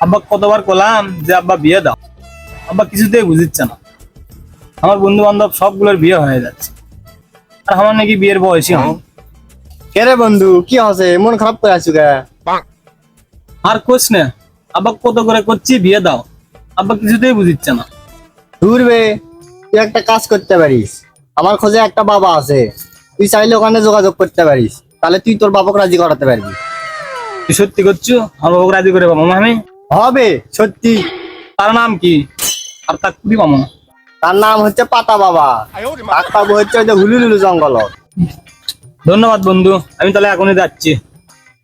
আব্বা কতবার কলাম যে আব্বা বিয়ে দাও, আব্বা কিছুতেই বুঝিচ্ছে না। আমার বন্ধু বান্ধব সবগুলোর বিয়ে হয়ে যাচ্ছে, আর আমার নাকি বিয়ের বয়সী হয়। কেরে বন্ধু কি হচ্ছে, মন খারাপ করে আছো কে? আর কোচ না, আব্বা কত করে করছি বিয়ে দাও, আব্বা কিছুতেই বুঝিচ্ছে না। ঘুরবে, তুই একটা কাজ করতে পারিস। আমার খোঁজে একটা বাবা আছে, তুই চাইলে ওখানে যোগাযোগ করতে পারিস, তাহলে তুই তোর বাবাকে রাজি করাতে পারবি। তুই সত্যি করছো? আমার বাবুকে রাজি করে পাবো আমি? হবে সত্যি। তার নাম কি আর তার কুড়ি পাবো? তার নাম হচ্ছে পাতা বাবা, তার বাবু হচ্ছে ওই যে হুলুলুলু জঙ্গল। ধন্যবাদ বন্ধু, আমি তাহলে এখনই যাচ্ছি।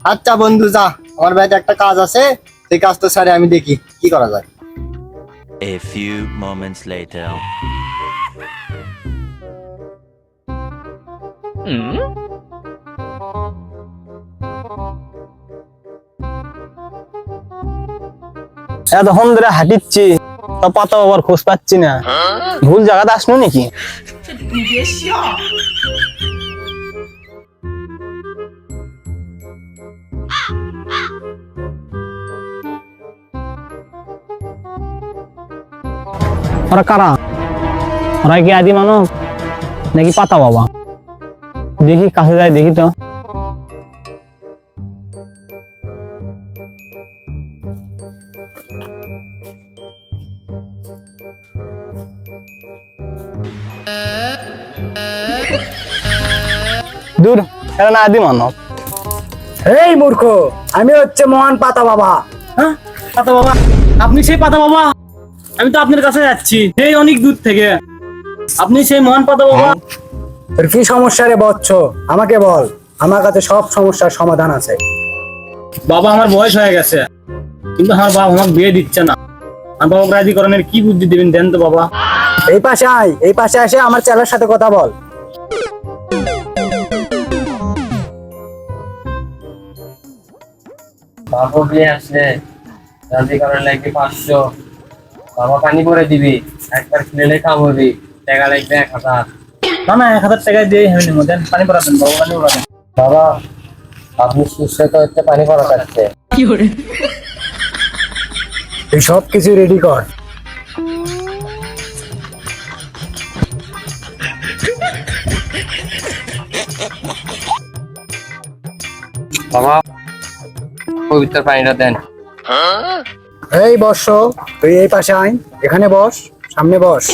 আচ্ছা বন্ধু যা, আমার বাড়িতে একটা কাজ আছে, সেই কাজ তো সারে আমি দেখি কি করা যায়। A few moments later. এতক্ষণ ধরে হাঁটিচ্ছি, তা পাতা বাবার খোঁজ পাচ্ছি না। ভুল জায়গাতে আসলো নাকি? ওরা কারা? ওরা কি আদি মানব নাকি পাতা বাবা? দেখি কাছে যাই, দেখি তো। দূর, এরা না আদি মানব। এই মূর্খ, আমি হচ্ছে মহান পাতা বাবা। হ্যাঁ, পাতা বাবা, আপনি সেই পাতা বাবা? আমি তো আপনার কাছে যাচ্ছি, সেই অনেক দূর থেকে। আপনি সেই মহান পাতা বাবা? তোর কি সমস্যা রে বচ্চ, আমাকে বল, আমার কাছে সব সমস্যার সমাধান আছে। বাবা, আমার বয়স হয়ে গেছে, কিন্তু আমার বাবা আমাকে বিয়ে দিচ্ছে না। আমার বাবা রাজিকরণের কি বুদ্ধি দেবেন দেন তো বাবা। এই পাশে আয়, এই পাশে এসে আমার ছেলের সাথে কথা বল। বাবা বিয়ে আসলে রাজি করার লাগবে 500। বাবা পানি করে দিবি, একবার খেলে কাম হবি, টাকা লাগবে 1000। না না, 1000 টাকা দিয়ে হেমনি দেন, পানি পড়াতেন বাবা, পানি পড়াতেন। বাবা আপনি সুস্থ হচ্ছে পানি পড়া যাচ্ছে। এই সব কিছু রেডি কর। বাবা পবিত্র পানিটা দেন। এই বর্ষ, তুই এই পাশে আয়, এখানে বস, সামনে বস।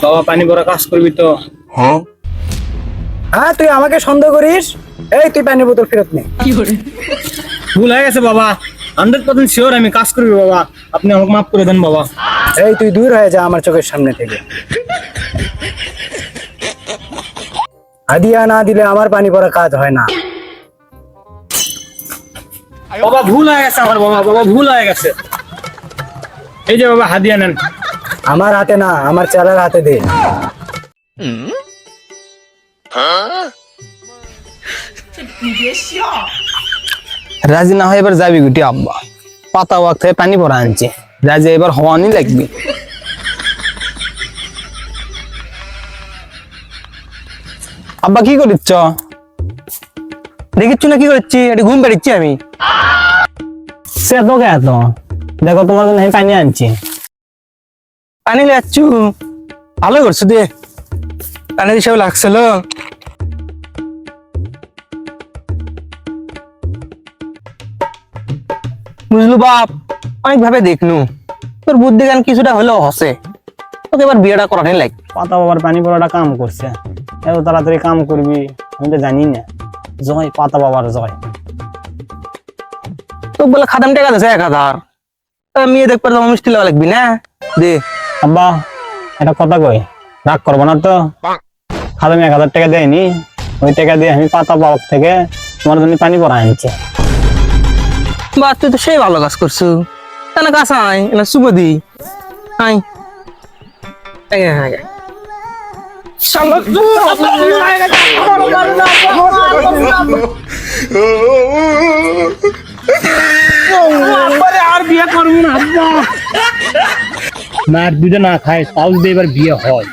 বাবা পানি ভরা কাজ করবি তো? হ্যাঁ, তুই আমাকে সন্দেহ করিস? এই তুই পানির বোতল ফেরত নে। ভুল হয়ে গেছে বাবা, 100% শিওর আমি কাজ করবি বাবা, আপনি আমাকে মাফ করে দেন বাবা। এই তুই দূর হয়ে যা আমার চোখের সামনে থেকে। হাদিয়া না দিলে আমার পানি পড়া কাজ হয় না। বাবা ভুল হয়ে গেছে আমার বাবা, বাবা ভুল হয়ে গেছে। এই যে বাবা হাদিয়া নেন। আমার হাতে না, আমার ছেলের হাতে দে। রাজি না হয় এবার যাবি গুটি আব্বা, পাতা ওয়াক থেকে পানি ভরা আনছে, রাজি এবার হওয়ানি লাগবে। আব্বা কি করিচ্ছ? দেখিচ্ছ না কি করছি? এটা ঘুম পেড়িচ্ছি আমি। সে তো কে এত, দেখো তোমার জন্য আমি পানি আনছি। পানি যাচ্ছ, ভালো করছো দিয়ে, পানি হিসাবে লাগছিল। বুঝলু বাপ, অনেক ভাবে দেখনু, তোর বুদ্ধি জ্ঞান কিছুটা হলেও হসে, তোকে এবার বিয়েটা করানি লাগবে। পাতা বাবার পানি পড়াটা কাম করছে, এত তাড়াতাড়ি কাম করবি আমি তো জানি না। জয় পাতা বাবার জয়। তো বলে খাদাম টাকা দিছে 1000, মেয়ে দেখবার তোমার মিষ্টি লাগা লাগবি না দে। আব্বা এটা কথা কই, রাগ করবো না তো? খাদামি 1000 টাকা দেয়নি, ওই টাকা দিয়ে আমি পাতা বাবার থেকে তোমার জন্য পানি ভরা আনছি। বা তুই তো সেই ভালো কাজ করছো, তানা কাছে আয় না সুবদি আয় আয় আয় শালা আর বিয়ে করবো না মার দুধে না খায় তাও যদি এবার বিয়ে হয়